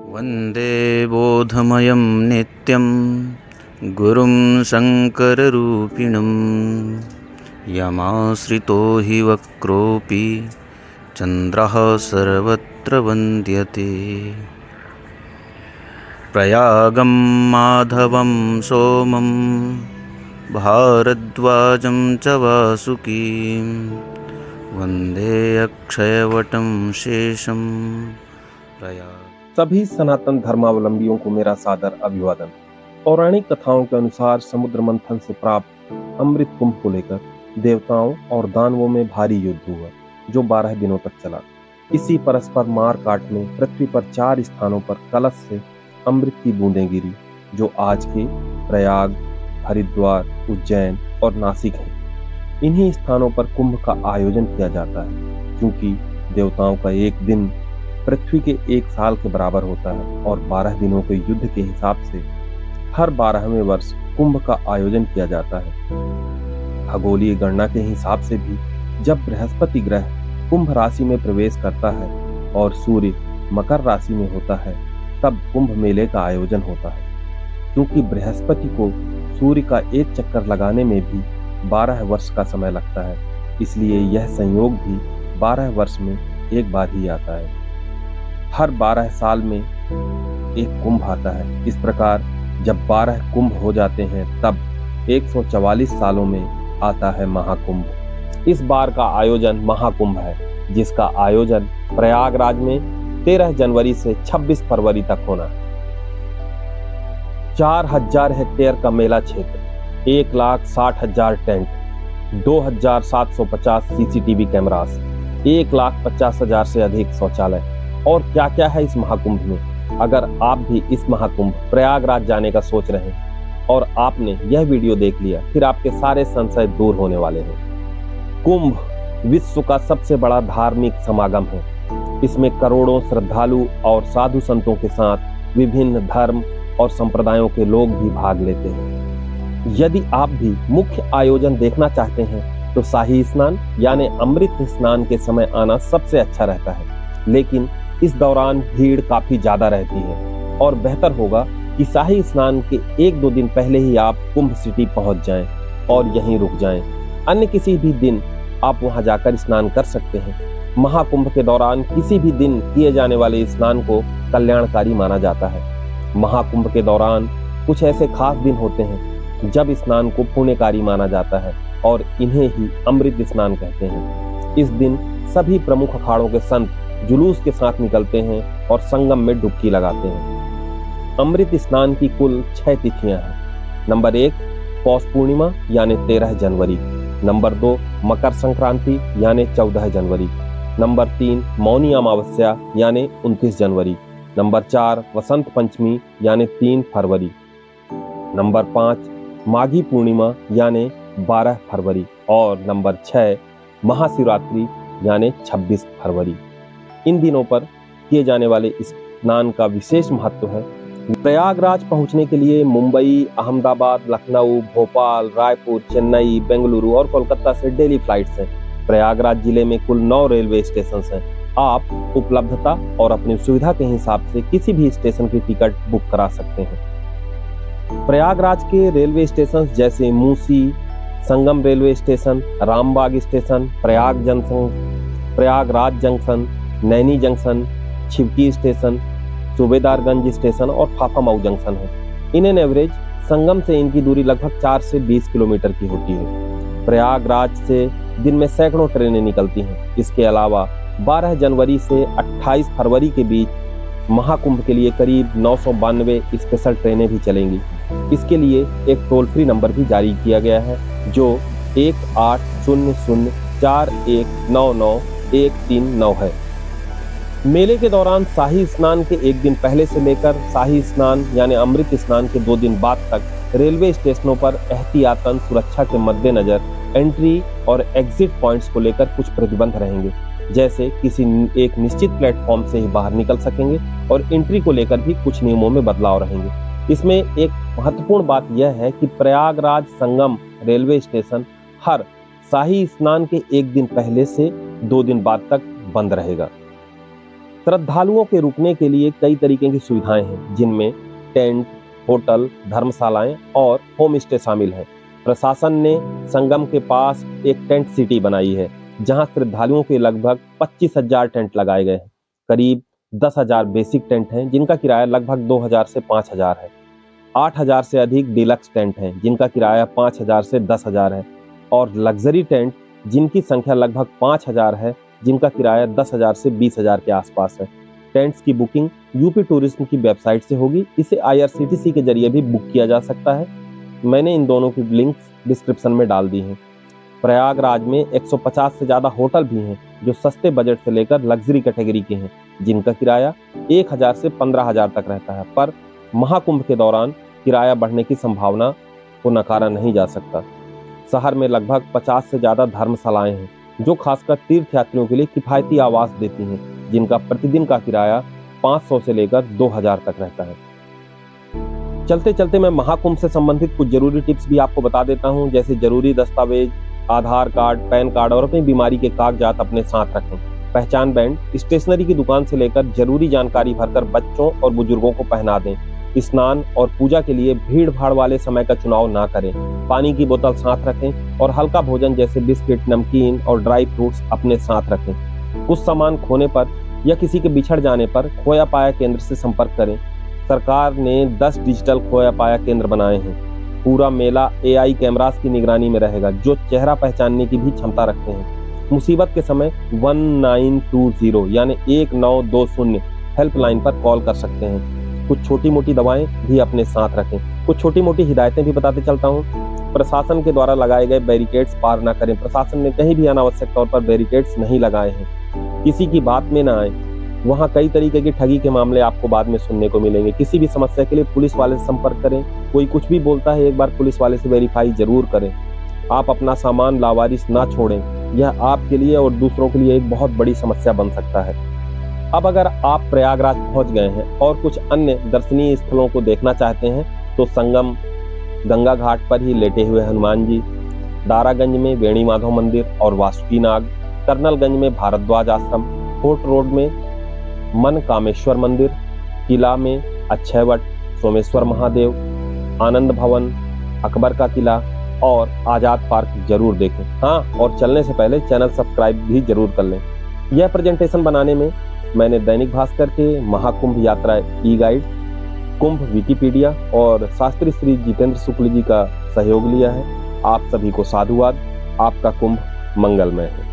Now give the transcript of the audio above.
वन्दे बोधमयं नित्यं गुरुं शङ्कररूपिणं यमाश्रितो हि वक्रोऽपि चन्द्रः सर्वत्र वन्द्यते। प्रयागं माधवं सोमं भारद्वाजं च वासुकीं वन्दे अक्षयवटं शेषं प्रयाग। सभी सनातन धर्मावलंबियों को मेरा सादर अभिवादन। पौराणिक कथाओं के अनुसार समुद्र मंथन से प्राप्त अमृत कुंभ को लेकर देवताओं और दानवों में भारी युद्ध हुआ, जो 12 दिनों तक चला। इसी परस्पर मार काट में पृथ्वी पर 4 स्थानों पर कलश से अमृत की बूंदें गिरी, जो आज के प्रयाग, हरिद्वार, उज्जैन और नासिक हैं। इन्हीं स्थानों पर कुंभ का आयोजन किया जाता है, क्योंकि देवताओं का एक दिन पृथ्वी के 1 साल के बराबर होता है और 12 दिनों के युद्ध के हिसाब से हर 12वें वर्ष कुंभ का आयोजन किया जाता है। खगोलीय गणना के हिसाब से भी जब बृहस्पति ग्रह कुंभ राशि में प्रवेश करता है और सूर्य मकर राशि में होता है, तब कुंभ मेले का आयोजन होता है। क्योंकि बृहस्पति को सूर्य का एक चक्कर लगाने में भी 12 वर्ष का समय लगता है, इसलिए यह संयोग भी 12 वर्ष में एक बार ही आता है। हर 12 साल में एक कुंभ आता है। इस प्रकार जब 12 कुंभ हो जाते हैं, तब 144 सालों में आता है महाकुंभ। इस बार का आयोजन महाकुंभ है, जिसका आयोजन प्रयागराज में 13 जनवरी से 26 फरवरी तक होना है। 4000 हेक्टेयर का मेला क्षेत्र, 1,60,000 टेंट, 2,750 सीसीटीवी कैमरास, 1,50,000 से अधिक शौचालय और क्या क्या है इस महाकुंभ में। अगर आप भी इस महाकुंभ प्रयागराज जाने का सोच रहे हैं और आपने यह वीडियो देख लिया, फिर आपके सारे संशय दूर होने वाले हैं। कुंभ विश्व का सबसे बड़ा धार्मिक समागम है। इसमें करोड़ों श्रद्धालु और साधु संतों के साथ विभिन्न धर्म और संप्रदायों के लोग भी भाग लेते हैं। यदि आप भी मुख्य आयोजन देखना चाहते हैं तो शाही स्नान यानी अमृत स्नान के समय आना सबसे अच्छा रहता है, लेकिन इस दौरान भीड़ काफी ज्यादा रहती है और बेहतर होगा कि शाही स्नान के 1-2 दिन पहले ही आप कुंभ सिटी पहुंच जाएं और यहीं रुक जाएं। अन्य किसी भी दिन आप वहां जाकर स्नान कर सकते हैं। महाकुंभ के दौरान किसी भी दिन किए जाने वाले स्नान को कल्याणकारी माना जाता है। महाकुंभ के दौरान कुछ ऐसे खास दिन होते हैं जब स्नान को पुण्यकारी माना जाता है और इन्हें ही अमृत स्नान कहते हैं। इस दिन सभी प्रमुख अखाड़ों के संत जुलूस के साथ निकलते हैं और संगम में डुबकी लगाते हैं। अमृत स्नान की कुल 6 तिथियां हैं। नंबर 1 पौष पूर्णिमा यानी 13 जनवरी। नंबर 2 मकर संक्रांति यानी 14 जनवरी। नंबर 3 मौनी अमावस्या यानी 29 जनवरी। नंबर 4 वसंत पंचमी यानी 3 फरवरी। नंबर 5 माघी पूर्णिमा यानी 12 फरवरी और नंबर 6 महाशिवरात्रि यानी 26 फरवरी। इन दिनों पर किए जाने वाले इस स्नान का विशेष महत्व है। प्रयागराज पहुंचने के लिए मुंबई, अहमदाबाद, लखनऊ, भोपाल, रायपुर, चेन्नई, बेंगलुरु और कोलकाता से डेली फ्लाइट्स हैं। प्रयागराज जिले में कुल 9 रेलवे स्टेशन हैं। आप उपलब्धता और अपनी सुविधा के हिसाब से किसी भी स्टेशन की टिकट बुक करा सकते हैं। प्रयागराज के रेलवे स्टेशन जैसे मूसी, Sangam railway station, Rambagh station, Prayagraj junction, Naini junction, Chheoki station, Subedarganj station और फाफामऊ जंक्शन है। इन एन एवरेज संगम से इनकी दूरी लगभग 4 से 20 किलोमीटर की होती है। प्रयागराज से दिन में सैकड़ों ट्रेनें निकलती हैं। इसके अलावा 12 जनवरी से 28 फरवरी के बीच महाकुंभ के लिए करीब 992 स्पेशल ट्रेनें भी चलेंगी। इसके लिए एक टोल फ्री नंबर भी जारी किया गया है, जो 180041999139 है। मेले के दौरान शाही स्नान के एक दिन पहले से लेकर शाही स्नान यानी अमृत स्नान के 2 दिन बाद तक रेलवे स्टेशनों पर एहतियातन सुरक्षा के मद्देनजर एंट्री और एग्जिट पॉइंट्स को लेकर कुछ प्रतिबंध रहेंगे। जैसे किसी एक निश्चित प्लेटफॉर्म से ही बाहर निकल सकेंगे और एंट्री को लेकर भी कुछ नियमों में बदलाव रहेंगे। इसमें एक महत्वपूर्ण बात यह है कि प्रयागराज संगम रेलवे स्टेशन हर शाही स्नान के 1 दिन पहले से 2 दिन बाद तक बंद रहेगा। श्रद्धालुओं के रुकने के लिए कई तरीके की सुविधाएं हैं, जिनमें टेंट, होटल, धर्मशालाएं और होम स्टे शामिल है। प्रशासन ने संगम के पास एक टेंट सिटी बनाई है, जहां श्रद्धालुओं के लगभग 25,000 टेंट लगाए गए हैं। करीब 10,000 बेसिक टेंट हैं, जिनका किराया लगभग 2,000 से 5,000 है। 8,000 से अधिक डिलक्स टेंट हैं, जिनका किराया 5,000 से 10,000 है, और लग्जरी टेंट जिनकी संख्या लगभग 5,000 है, जिनका किराया 10,000 से 20,000 के आसपास है। टेंट्स की बुकिंग यूपी टूरिज्म की वेबसाइट से होगी। इसे IRCTC के जरिए भी बुक किया जा सकता है। मैंने इन दोनों की लिंक्स डिस्क्रिप्शन में डाल दी हैं। प्रयागराज में 150 से ज़्यादा होटल भी हैं, जो सस्ते बजट से लेकर लग्जरी कैटेगरी के हैं, जिनका किराया 1,000 से 15,000 तक रहता है। पर महाकुंभ के दौरान किराया बढ़ने की संभावना को नकारा नहीं जा सकता। शहर में लगभग 50 से ज़्यादा धर्मशालाएं हैं, जो खासकर तीर्थयात्रियों के लिए किफ़ायती आवास देती हैं, जिनका प्रतिदिन का किराया 500 से लेकर 2,000 तक रहता है। चलते चलते मैं महाकुंभ से संबंधित कुछ जरूरी टिप्स भी आपको बता देता हूं, जैसे जरूरी दस्तावेज, आधार कार्ड, पैन कार्ड और अपनी बीमारी के कागजात अपने साथ रखें। पहचान बैंड, स्टेशनरी की दुकान से लेकर जरूरी जानकारी भरकर बच्चों और बुजुर्गों को पहना दें। स्नान और पूजा के लिए भीड़ भाड़ वाले समय का चुनाव ना करें। पानी की बोतल साथ रखें और हल्का भोजन जैसे बिस्किट, नमकीन और ड्राई फ्रूट्स अपने साथ रखें। कुछ सामान खोने पर या किसी के बिछड़ जाने पर खोया पाया केंद्र से संपर्क करें। सरकार ने 10 डिजिटल खोया पाया केंद्र बनाए हैं। पूरा मेला AI कैमरास की निगरानी में रहेगा, जो चेहरा पहचानने की भी क्षमता रखते हैं। मुसीबत के समय 1920 यानी 1920 हेल्पलाइन पर कॉल कर सकते हैं। कुछ छोटी मोटी दवाएं भी अपने साथ रखें। कुछ छोटी मोटी हिदायतें भी बताते चलता हूँ। प्रशासन के द्वारा लगाए गए बैरिकेड्स पार ना करें। प्रशासन ने कहीं भी अनावश्यक तौर पर बैरिकेड्स नहीं लगाए हैं। किसी की बात में ना आए। वहाँ कई तरीके की ठगी के मामले आपको बाद में सुनने को मिलेंगे। किसी भी समस्या के लिए पुलिस वाले से संपर्क करें। कोई कुछ भी बोलता है, एक बार पुलिस वाले से वेरीफाई जरूर करें। आप अपना सामान लावारिस ना छोड़ें, यह आपके लिए और दूसरों के लिए एक बहुत बड़ी समस्या बन सकता है। अब अगर आप प्रयागराज पहुंच गए हैं और कुछ अन्य दर्शनीय स्थलों को देखना चाहते हैं, तो संगम गंगा घाट पर ही लेटे हुए हनुमान जी, दारागंज में वेणी माधव मंदिर और वासुकी नाग, कर्नलगंज में भारद्वाज आश्रम, फोर्ट रोड में मन कामेश्वर मंदिर, किला में अक्षयवट, सोमेश्वर महादेव, आनंद भवन, अकबर का किला और आजाद पार्क जरूर देखें। हाँ, और चलने से पहले चैनल सब्सक्राइब भी जरूर कर लें। यह प्रेजेंटेशन बनाने में मैंने दैनिक भास्कर के महाकुंभ यात्रा ई-गाइड, कुंभ विकिपीडिया और शास्त्री श्री जितेंद्र शुक्ल जी का सहयोग लिया है। आप सभी को साधुवाद। आपका कुंभ मंगलमय है।